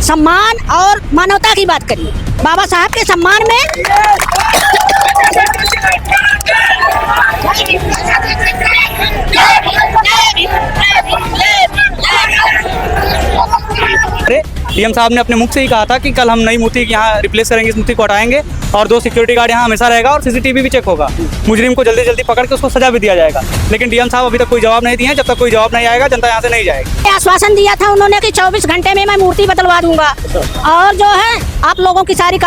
सम्मान और मानवता की बात करिए। बाबा साहब के सम्मान में डीएम साहब ने अपने मुख से ही कहा था कि कल हम नई मूर्ति यहाँ रिप्लेस करेंगे, इस मूर्ति को हटाएंगे और 2 सिक्योरिटी गार्ड यहाँ हमेशा रहेगा और सीसीटीवी भी चेक होगा। मुजरिम को जल्दी जल्दी पकड़ के उसको सजा भी दिया जाएगा। लेकिन डीएम साहब अभी तक कोई जवाब नहीं दिए हैं। जब तक कोई जवाब नहीं आएगा जनता यहाँ से नहीं जाएगी। आश्वासन दिया था उन्होंने कि 24 घंटे में मैं मूर्ति बदलवा दूंगा और जो है आप लोगों की सारी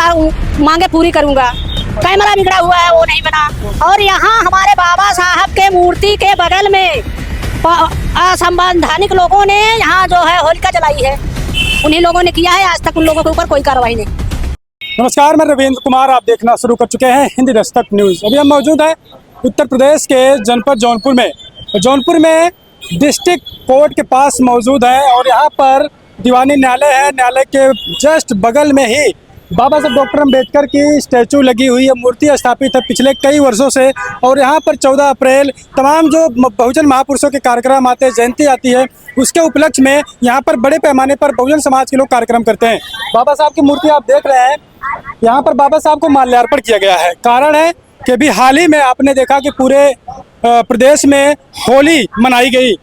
मांगे पूरी करूंगा। कैमरा बिगड़ा हुआ है वो नहीं बना। और यहाँ हमारे बाबा साहब के मूर्ति के बगल में असंवैधानिक लोगों ने यहाँ जो है होलिका जलाई है, उन्हीं लोगों ने किया है। आज तक उन लोगों के ऊपर कोई कार्रवाई नहीं। नमस्कार, मैं रविंद्र कुमार, आप देखना शुरू कर चुके हैं हिंदी दस्तक न्यूज़। अभी हम मौजूद हैं उत्तर प्रदेश के जनपद जौनपुर में। जौनपुर में डिस्ट्रिक्ट कोर्ट के पास मौजूद है और यहाँ पर दीवानी न्यायालय है। न्यायालय के जस्ट बगल में ही बाबा साहब डॉक्टर अम्बेडकर की स्टैचू लगी हुई है, मूर्ति स्थापित है पिछले कई वर्षों से। और यहाँ पर 14 अप्रैल तमाम जो बहुजन महापुरुषों के कार्यक्रम आते हैं, जयंती आती है, उसके उपलक्ष्य में यहाँ पर बड़े पैमाने पर बहुजन समाज के लोग कार्यक्रम करते हैं। बाबा साहब की मूर्ति आप देख रहे हैं, यहाँ पर बाबा साहब को माल्यार्पण किया गया है। कारण है कि अभी हाल ही में आपने देखा कि पूरे प्रदेश में होली मनाई गई।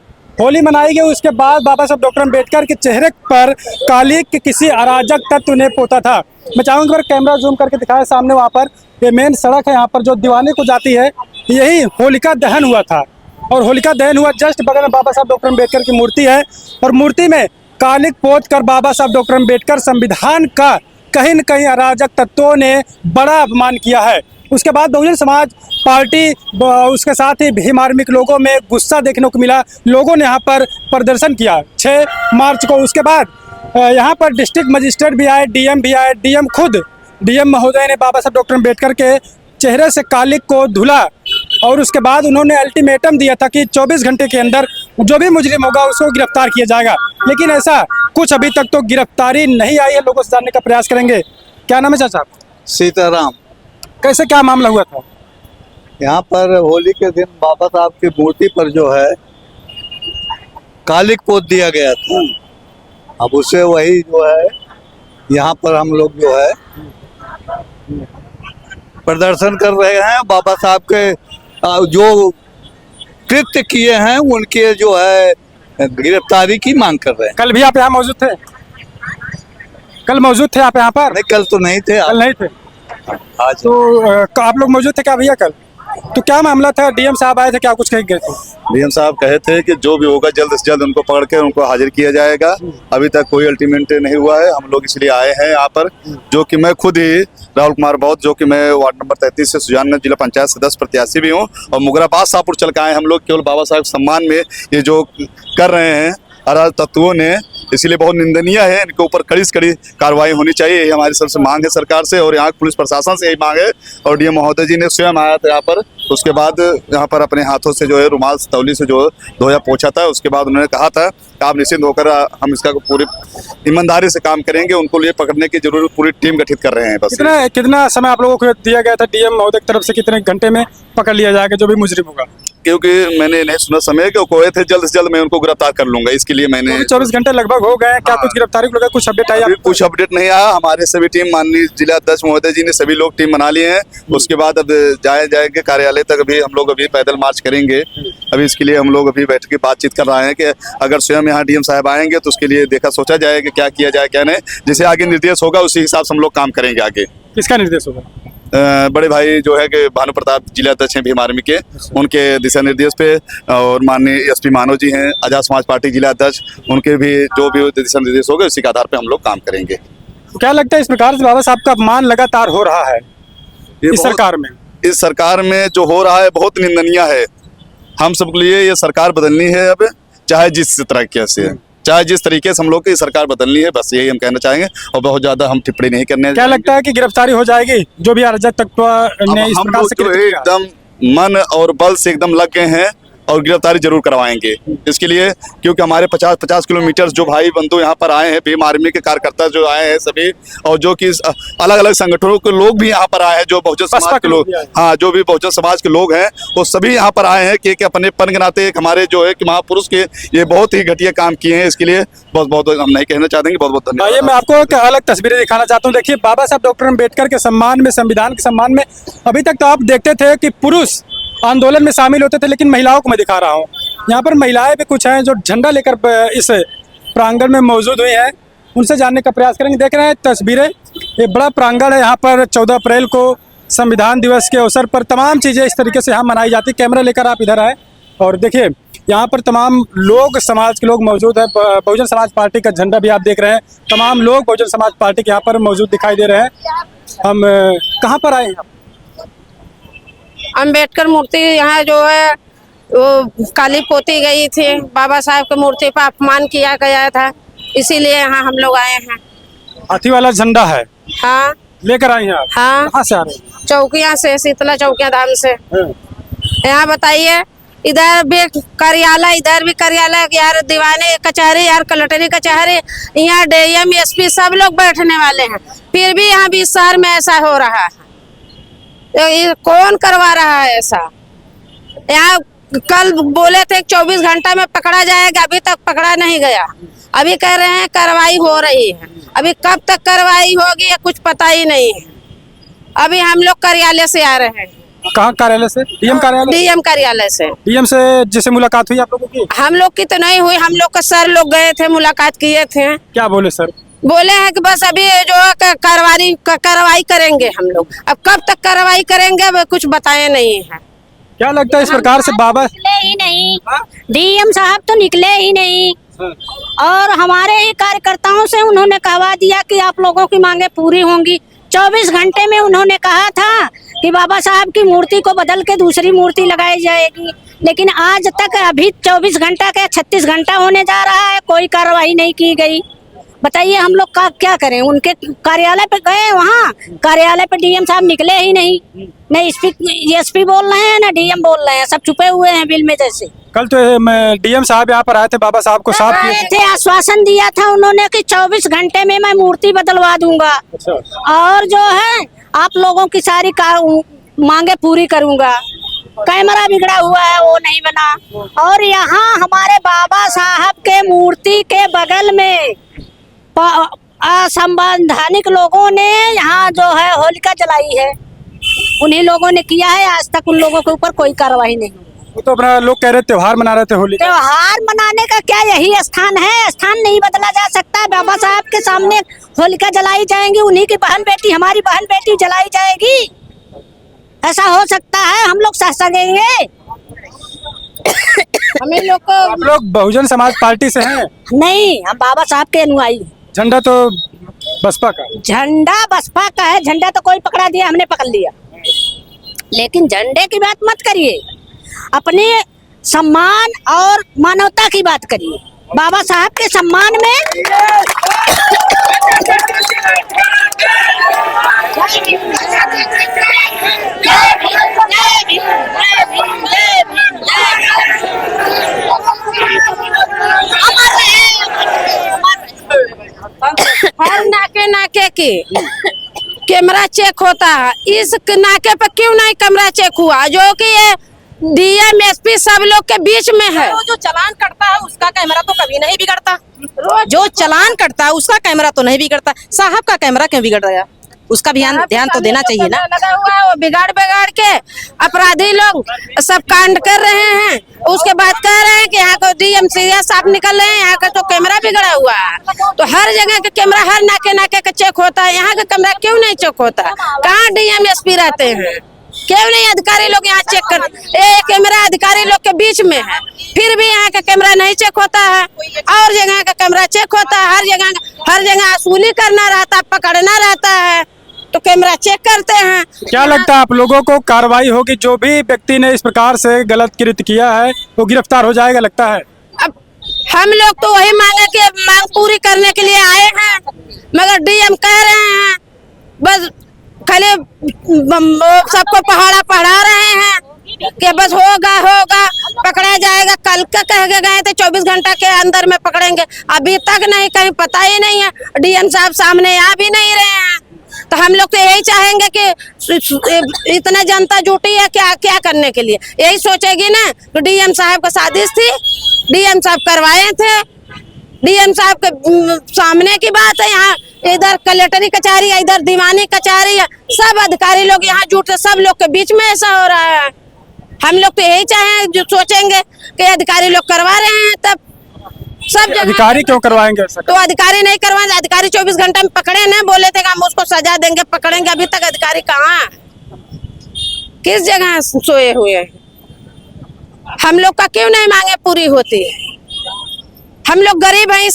उसके बाद बाबा साहब डॉक्टर अम्बेडकर के चेहरे पर काली के किसी अराजक तत्व ने पोता था। मैं चाहूँगा कैमरा जूम करके दिखाया सामने, वहाँ पर ये मेन सड़क है, यहाँ पर जो दीवानी को जाती है, यही होलिका दहन हुआ था। और होलिका दहन हुआ जस्ट बगल में बाबा साहब डॉक्टर अम्बेडकर की मूर्ति है और मूर्ति में कालिक पोत कर बाबा साहब डॉक्टर अम्बेडकर संविधान का कहीं न कहीं अराजक तत्वों ने बड़ा अपमान किया है। उसके बाद बहुजन समाज पार्टी, उसके साथ ही भीम आर्मी के लोगों में गुस्सा देखने को मिला। लोगों ने यहाँ पर प्रदर्शन किया 6 मार्च को। उसके बाद यहाँ पर डिस्ट्रिक्ट मजिस्ट्रेट भी आए, डीएम भी आए। डीएम महोदय ने बाबा साहब डॉक्टर अम्बेडकर के चेहरे से कालिक को धुला और उसके बाद उन्होंने अल्टीमेटम दिया था कि 24 घंटे के अंदर जो भी मुजरिम होगा उसको गिरफ्तार किया जाएगा। लेकिन ऐसा कुछ अभी तक तो गिरफ्तारी नहीं आई है। लोगों से जानने का प्रयास करेंगे। क्या नाम है चाचा? सीताराम। कैसे क्या मामला हुआ था? यहाँ पर होली के दिन बाबा साहब की मूर्ति पर जो है कालिक पोत दिया गया था। अब उसे वही जो है यहाँ पर हम लोग जो है प्रदर्शन कर रहे हैं। बाबा साहब के जो कृत्य किए हैं उनके जो है गिरफ्तारी की मांग कर रहे हैं। कल भी आप यहाँ मौजूद थे? कल मौजूद थे आप यहाँ पर? नहीं, कल तो नहीं थे। कल नहीं थे। आज तो आप लोग मौजूद थे क्या भैया कल? तो क्या मामला था? डीएम साहब आए थे, क्या कुछ कह गए थे? डीएम साहब कहे थे कि जो भी होगा जल्द से जल्द उनको पकड़ के उनको हाजिर किया जाएगा। अभी तक कोई अल्टीमेट नहीं हुआ है। हम लोग इसलिए आए हैं यहाँ पर, जो कि मैं खुद ही राहुल कुमार बौद्ध, जो कि मैं वार्ड नंबर 33 से सुजानगंज जिला पंचायत सदस्य प्रत्याशी भी हूँ और मुगराबाद शाहपुर चल के आए। हम लोग केवल बाबा साहब सम्मान में ये जो कर रहे हैं अराजक तत्वों ने, इसलिए बहुत निंदनीय है। इनके ऊपर कड़ी से कड़ी कार्रवाई होनी चाहिए, यही हमारी सबसे मांग है सरकार से और यहाँ पुलिस प्रशासन से यही मांग है। और डीएम महोदय जी ने स्वयं आया था यहाँ पर, उसके बाद यहाँ पर अपने हाथों से जो है रुमाल तौली से जो धोया पोछा था। उसके बाद उन्होंने कहा था कि आप निश्चिंत होकर हम इसका पूरी ईमानदारी से काम करेंगे। उनको लिए पकड़ने की जरूरत पूरी टीम गठित कर रहे हैं। बस कितना समय आप लोगों को दिया गया था डीएम महोदय की तरफ से, कितने घंटे में पकड़ लिया जाएगा जो भी मुजरिम होगा? क्योंकि मैंने नहीं सुना समय कि कोए थे, जल्द से जल्द मैं उनको गिरफ्तार कर लूंगा, इसके लिए मैंने 24 घंटे लगभग हो गए। क्या कुछ गिरफ्तारी को लेकर कुछ अपडेट आया? कुछ अपडेट नहीं आया। हमारे सभी टीम, माननीय जिला अध्यक्ष महोदय जी ने सभी लोग टीम बना लिए हैं। उसके बाद अब जाएंगे कार्यालय तक। अभी हम लोग अभी पैदल मार्च करेंगे। अभी इसके लिए हम लोग अभी बैठ के बातचीत कर रहे हैं कि अगर स्वयं यहाँ डीएम साहब आएंगे तो उसके लिए सोचा जाए कि क्या किया जाए क्या नहीं। जैसे आगे निर्देश होगा उसी हिसाब से हम लोग काम करेंगे आगे। किसका निर्देश होगा? बड़े भाई जो है कि भानु प्रताप जिला अध्यक्ष हैं भीम आर्मी के, उनके दिशा निर्देश पे, और माननीय एसपी मानव जी हैं आजाद समाज पार्टी जिला अध्यक्ष, उनके भी जो भी दिशा निर्देश होगा उसी के आधार पे हम लोग काम करेंगे। क्या लगता है इस प्रकार से बाबा साहब का अपमान लगातार हो रहा है इस सरकार में? इस सरकार में जो हो रहा है बहुत निंदनीय है। हम सबके लिए ये सरकार बदलनी है अब, चाहे जिस तरीके से, चाहे जिस तरीके से हम लोग की सरकार बदलनी है। बस यही हम कहना चाहेंगे और बहुत ज्यादा हम टिप्पणी नहीं करने। क्या लगता है कि गिरफ्तारी हो जाएगी जो भी अराजक तत्व ने इस प्रकार से? एकदम मन और बल से एकदम लग गए हैं और गिरफ्तारी जरूर करवाएंगे। इसके लिए क्योंकि हमारे 50 किलोमीटर जो भाई बंधु यहाँ पर आए हैं, भीम आर्मी के कार्यकर्ता जो आए हैं सभी, और जो कि अलग अलग संगठनों के लोग भी यहाँ पर आए हैं, जो बहुजन समाज के लोग, हाँ, जो भी बहुजन समाज के लोग हैं वो सभी यहाँ पर आए हैं कि अपने पन के नाते हमारे जो है कि महापुरुष के ये बहुत ही घटिया काम किए हैं। इसके लिए बहुत बहुत हम नहीं कहना चाहते, बहुत बहुत धन्यवाद। आइए मैं आपको एक अलग तस्वीरें दिखाना चाहता हूँ। देखिए, बाबा साहब डॉक्टर अम्बेडकर के सम्मान में, संविधान के सम्मान में अभी तक तो आप देखते थे कि पुरुष आंदोलन में शामिल होते थे, लेकिन महिलाओं को मैं दिखा रहा हूँ। यहाँ पर महिलाएं भी कुछ हैं जो झंडा लेकर इस प्रांगण में मौजूद हुई हैं, उनसे जानने का प्रयास करेंगे। देख रहे हैं तस्वीरें, ये बड़ा प्रांगण है। यहाँ पर 14 अप्रैल को संविधान दिवस के अवसर पर तमाम चीज़ें इस तरीके से यहाँ मनाई जाती। कैमरा लेकर आप इधर आए और देखिए, यहाँ पर तमाम लोग, समाज के लोग मौजूद है। बहुजन समाज पार्टी का झंडा भी आप देख रहे हैं। तमाम लोग बहुजन समाज पार्टी के यहाँ पर मौजूद दिखाई दे रहे हैं। हम कहाँ पर आए हैं? अंबेडकर मूर्ति यहाँ जो है वो काली पोती गई थी, बाबा साहब की मूर्ति पर अपमान किया गया था, इसीलिए यहाँ हम लोग आए हैं। हाथी वाला झंडा है, हाँ, लेकर आए हैं आप? हाँ, कहाँ से आ रहे हैं? चौकियाँ से, शीतला चौकियाँ धाम से। यहाँ बताइए, इधर भी कार्यालय, इधर भी कार्यालय, यार दीवाने कचहरी, यार कलेक्टरी कचहरी, यहाँ डीएम एसपी सब लोग बैठने वाले हैं, फिर भी यहाँ भी शहर में ऐसा हो रहा है। तो ये कौन करवा रहा है ऐसा? यहाँ कल बोले थे 24 घंटा में पकड़ा जाएगा, अभी तक पकड़ा नहीं गया। अभी कह रहे हैं कार्रवाई हो रही है, अभी कब तक कार्रवाई होगी ये कुछ पता ही नहीं है। अभी हम लोग कार्यालय से आ रहे हैं। कहाँ कार्यालय से? डीएम कार्यालय? डीएम कार्यालय से। डीएम से जिससे मुलाकात हुई आप लोगों की? हम लोग की तो नहीं हुई, हम लोग का सर लोग गए थे, मुलाकात किए थे। क्या बोले सर? बोले हैं कि बस अभी जो कार्रवाई करेंगे हम लोग। अब कब तक कार्रवाई करेंगे अब कुछ बताए नहीं है। क्या लगता है इस प्रकार से बाबा? निकले ही नहीं, डीएम साहब तो निकले ही नहीं, और हमारे ही कार्यकर्ताओं से उन्होंने कहवा दिया कि आप लोगों की मांगे पूरी होंगी। 24 घंटे में उन्होंने कहा था कि बाबा साहब की मूर्ति को बदल के दूसरी मूर्ति लगाई जाएगी, लेकिन आज तक अभी 24 घंटा का 36 घंटा होने जा रहा है, कोई कार्रवाई नहीं की गई। बताइए हम लोग का क्या करें? उनके कार्यालय पे गए, वहाँ कार्यालय पे डीएम साहब निकले ही नहीं, न एसपी बोल रहे हैं, न डीएम बोल रहे हैं, सब छुपे हुए हैं बिल में जैसे। कल तो डीएम साहब यहाँ पर आए थे, बाबा साहब को साफ किए थे, आश्वासन दिया था उन्होंने कि 24 घंटे में मैं मूर्ति बदलवा दूंगा, और जो है आप लोगों की सारी मांगे पूरी करूंगा। कैमरा बिगड़ा हुआ है, वो नहीं बना। और यहाँ हमारे बाबा साहब के मूर्ति के बगल में असंवैधानिक लोगों ने यहाँ जो है होलिका जलाई है, उन्हीं लोगों ने किया है। आज तक उन लोगों के ऊपर कोई कार्रवाई नहीं। वो तो अपना लोग कह रहे त्योहार मना रहे थे, होली त्योहार मनाने का क्या यही स्थान है? स्थान नहीं बदला जा सकता। बाबा साहब के सामने होलिका जलाई जाएंगी, उन्हीं की बहन बेटी, हमारी बहन बेटी जलाई जाएगी? ऐसा हो सकता है? हम लोग सह सकेंगे? हमें लोग को, आप लोग बहुजन समाज पार्टी से हैं? नहीं, हम बाबा साहब के अनुयायी। झंडा तो बसपा का? झंडा बसपा का है, झंडा तो कोई पकड़ा दिया, हमने पकड़ लिया। लेकिन झंडे की बात मत करिए, अपने सम्मान और मानवता की बात करिए। बाबा साहब के सम्मान में हर नाके की कैमरा चेक होता है, इस नाके पर क्यों नहीं कैमरा चेक हुआ? जो कि ये डीएम एसपी सब लोग के बीच में है। जो चालान कटता है उसका कैमरा तो कभी नहीं बिगड़ता, जो चालान कटता है उसका कैमरा तो नहीं बिगड़ता, साहब का कैमरा क्यों बिगड़ गया? उसका भी ध्यान तो देना चाहिए ना। लगा हुआ है, वो बिगाड़ के अपराधी लोग सब कांड कर रहे हैं। उसके बाद कह रहे हैं कि यहाँ को डीएम सीरियस साहब निकल रहे हैं, यहाँ का तो कैमरा बिगड़ा हुआ है। तो हर जगह का कैमरा हर नाके का चेक होता है, यहाँ का कैमरा क्यों नहीं चेक होता? कहाँ डीएम एसपी रहते हैं? क्यों नहीं अधिकारी लोग यहाँ चेक कर? ये कैमरा अधिकारी लोग के बीच में है, फिर भी यहाँ का कैमरा नहीं चेक होता है। और जगह का कैमरा चेक होता है, हर जगह वसूली करना रहता है, पकड़ना रहता है, तो कैमरा चेक करते हैं। क्या लगता है आप लोगों को कार्रवाई होगी? जो भी व्यक्ति ने इस प्रकार से गलत कृत्य किया है वो गिरफ्तार हो जाएगा लगता है? अब हम लोग तो वही मांग पूरी करने के लिए आए हैं, मगर डीएम कह रहे हैं बस खाली सबको पढ़ा रहे हैं, कि बस होगा होगा पकड़ा जाएगा। कल का कह के गए थे 24 घंटा के अंदर में पकड़ेंगे, अभी तक नहीं, कहीं पता ही नहीं है। डीएम साहब सामने आ भी नहीं रहे हैं। तो हम लोग तो यही चाहेंगे कि इतना जनता जुटी है क्या क्या करने के लिए, यही सोचेगी ना। तो डीएम साहब का साजिश थी, डीएम साहब करवाए थे, डीएम साहब के सामने की बात है। यहाँ इधर कलेक्टरी कचहरी है, इधर दीवानी कचहरी है, सब अधिकारी लोग यहाँ जुटते, सब लोग के बीच में ऐसा हो रहा है। हम लोग तो यही चाहें, जो सोचेंगे कि अधिकारी लोग करवा रहे हैं, तब सब जगह अधिकारी क्यों करवाएंगे ऐसा? तो अधिकारी नहीं करवाएंगे। अधिकारी 24 घंटे में पकड़े ना, बोले थे कि हम उसको सजा देंगे, पकड़ेंगे। अभी तक अधिकारी कहाँ, किस जगह सोए हुए हैं? हम लोग का क्यों नहीं मांगे पूरी होती है? हम लोग गरीब हैं,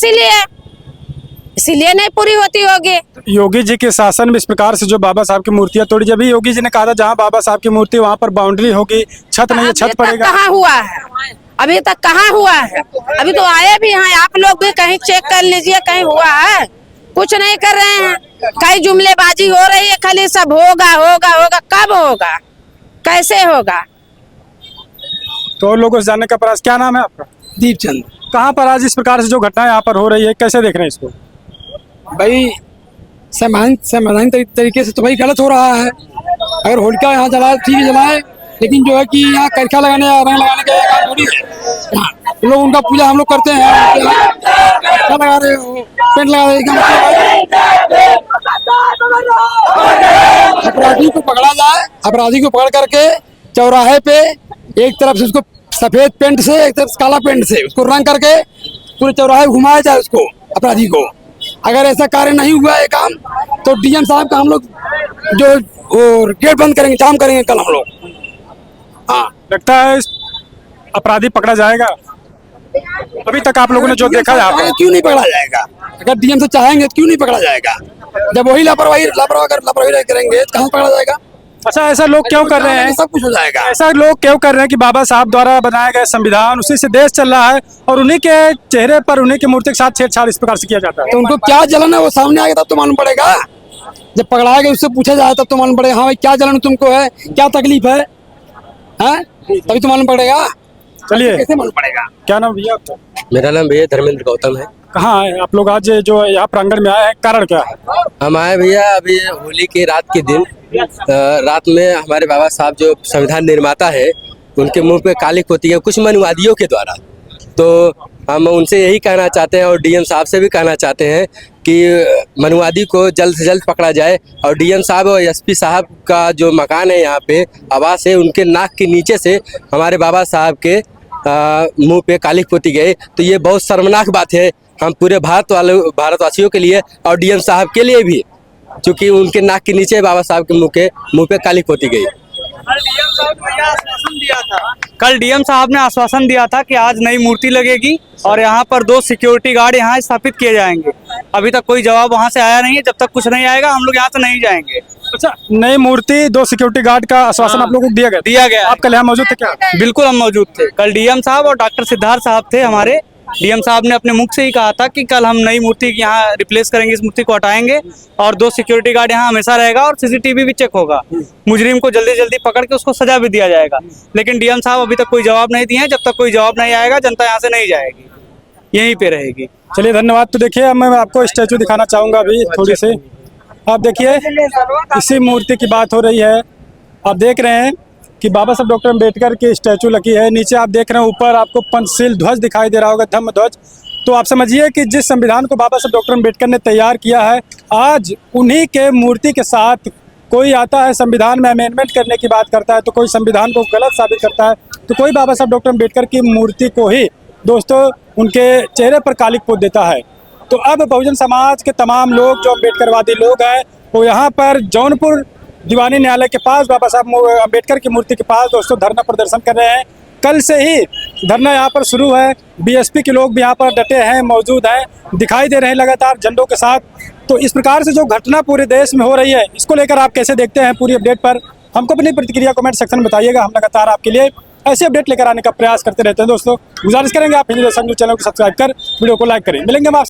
इसीलिए नहीं पूरी होती होगी। योगी जी के शासन में इस प्रकार से जो बाबा साहब की मूर्तियां तोड़ी, जब भी योगी जी ने कहा था जहां बाबा साहब की मूर्ति वहां पर बाउंड्री होगी, छत नहीं है, छत पड़ेगा। कहाँ हुआ है? अभी तक कहाँ हुआ है? अभी तो आए भी हैं, आप लोग भी कहीं चेक कर लीजिए, कहीं हुआ है? कुछ नहीं कर रहे हैं, कहीं जुमलेबाजी हो रही है खाली, सब होगा होगा होगा। कब होगा, कैसे होगा? तो और लोगों से जानने का प्रयास। क्या नाम है आपका? दीपचंद। कहाँ पर आज इस प्रकार से जो घटना यहाँ पर हो रही है, कैसे देख रहे हैं इसको? भाई संवैधानिक तरीके से तो भाई गलत हो रहा है। अगर होलिका यहाँ जलाए ठीक है जलाए, लेकिन जो है कि यहाँ करखा लगाने या रंग लगाने का काम थोड़ी है। लोग उनका पूजा हम लोग करते हैं, क्या लगा रहे हो, पेंट लगा रहे हो। अपराधी को पकड़ा जाए, अपराधी को पकड़ करके चौराहे पे एक तरफ से उसको सफेद पेंट से, एक तरफ काला पेंट से उसको रंग करके पूरे चौराहे घुमाया जाए उसको, अपराधी को। अगर ऐसा कार्य नहीं हुआ है काम, तो डीएम साहब का हम लोग जो गेट बंद करेंगे, जाम करेंगे कल हम लोग। हाँ, लगता है अपराधी पकड़ा जाएगा? अभी तक आप लोगों ने जो देखा है, क्यों नहीं पकड़ा जाएगा? अगर डीएम से चाहेंगे तो क्यों नहीं पकड़ा जाएगा? जब वही लापरवाही करेंगे तो कहाँ पकड़ा जाएगा? अच्छा, ऐसा लोग क्यों कर रहे हैं? सब कुछ हो जाएगा। ऐसा लोग क्यों कर रहे हैं कि बाबा साहब द्वारा बनाया गया संविधान, उसी से देश चल रहा है और उन्हीं के चेहरे पर, उन्हीं की मूर्ति के साथ छेड़छाड़ इस प्रकार से किया जाता है? तो उनको क्या जलन है वो सामने आएगा तब तो मालूम पड़ेगा। जब पकड़ाया गया उससे पूछा जाए तब तो मालूम पड़ेगा। हाँ भाई, क्या जलन तुमको है, क्या तकलीफ है, हैं? तभी तो मालूम पड़ेगा। चलिए, कैसे मालूम पड़ेगा? क्या नाम भैया आपका? मेरा नाम भैया धर्मेंद्र गौतम है। कहाँ है आप लोग आज जो यहाँ प्रांगण में आए हैं, कारण क्या है? हम आए भैया अभी होली की रात के दिन, रात में हमारे बाबा साहब जो संविधान निर्माता है उनके मुंह पे कालिक होती है कुछ मनुवादियों के द्वारा। तो हम उनसे यही कहना चाहते हैं और डीएम साहब से भी कहना चाहते हैं कि मनुवादी को जल्द से जल्द पकड़ा जाए। और डीएम साहब और एसपी साहब का जो मकान है यहाँ पे, आवास है, उनके नाक के नीचे से हमारे बाबा साहब के मुंह पे कालिक पोती गए। तो ये बहुत शर्मनाक बात है हम पूरे भारतवासियों के लिए और डीएम साहब के लिए भी, क्योंकि उनके नाक के नीचे बाबा साहब के मुंह पे कालिक पोती गई। कल डीएम साहब ने आश्वासन दिया था कि आज नई मूर्ति लगेगी और यहाँ पर 2 सिक्योरिटी गार्ड यहाँ स्थापित किए जाएंगे। अभी तक कोई जवाब वहाँ से आया नहीं है। जब तक कुछ नहीं आएगा हम लोग यहाँ से नहीं जाएंगे। अच्छा, नई मूर्ति, 2 सिक्योरिटी गार्ड का आश्वासन आप लोगों को दिया गया? आप कल यहाँ मौजूद थे क्या? बिल्कुल हम मौजूद थे। कल डीएम साहब और डॉक्टर सिद्धार्थ साहब थे हमारे। डीएम साहब ने अपने मुख से ही कहा था कि कल हम नई मूर्ति यहाँ रिप्लेस करेंगे, इस मूर्ति को हटाएंगे और 2 सिक्योरिटी गार्ड यहाँ हमेशा रहेगा और सीसीटीवी भी चेक होगा। मुजरिम को जल्दी जल्दी पकड़ के उसको सजा भी दिया जाएगा। लेकिन डीएम साहब अभी तक कोई जवाब नहीं दिए हैं। जब तक कोई जवाब नहीं आएगा जनता यहाँ से नहीं जाएगी, यहीं पे रहेगी। चलिए, धन्यवाद। तो देखिए, मैं आपको स्टैचू दिखाना चाहूँगा अभी थोड़ी सी। आप देखिए, इसी मूर्ति की बात हो रही है। आप देख रहे हैं कि बाबा साहब डॉक्टर अम्बेडकर की स्टैचू लगी है। नीचे आप देख रहे हैं ऊपर आपको पंचशील ध्वज दिखाई दे रहा होगा, धम्म ध्वज। तो आप समझिए कि जिस संविधान को बाबा साहब डॉक्टर अम्बेडकर ने तैयार किया है, आज उन्हीं के मूर्ति के साथ कोई आता है संविधान में अमेंडमेंट करने की बात करता है, तो कोई संविधान को गलत साबित करता है, तो कोई बाबा साहब डॉक्टर अम्बेडकर की मूर्ति को ही दोस्तों उनके चेहरे पर कालिक पोत देता है। तो अब बहुजन समाज के तमाम लोग जो अम्बेडकरवादी लोग हैं वो यहाँ पर जौनपुर दीवानी न्यायालय के पास बाबा साहब अम्बेडकर की मूर्ति के पास दोस्तों धरना प्रदर्शन कर रहे हैं। कल से ही धरना यहाँ पर शुरू है। बीएसपी के लोग भी यहाँ पर डटे हैं, मौजूद हैं, दिखाई दे रहे हैं लगातार झंडों के साथ। तो इस प्रकार से जो घटना पूरे देश में हो रही है, इसको लेकर आप कैसे देखते हैं? पूरी अपडेट पर हमको अपनी प्रतिक्रिया कमेंट सेक्शन में बताइएगा। हम लगातार आपके लिए ऐसे अपडेट लेकर आने का प्रयास करते रहते हैं। दोस्तों गुजारिश करेंगे आप हिंदी दर्शक न्यूज़ चैनल को सब्सक्राइब कर वीडियो को लाइक करें। मिलेंगे हम आपसे।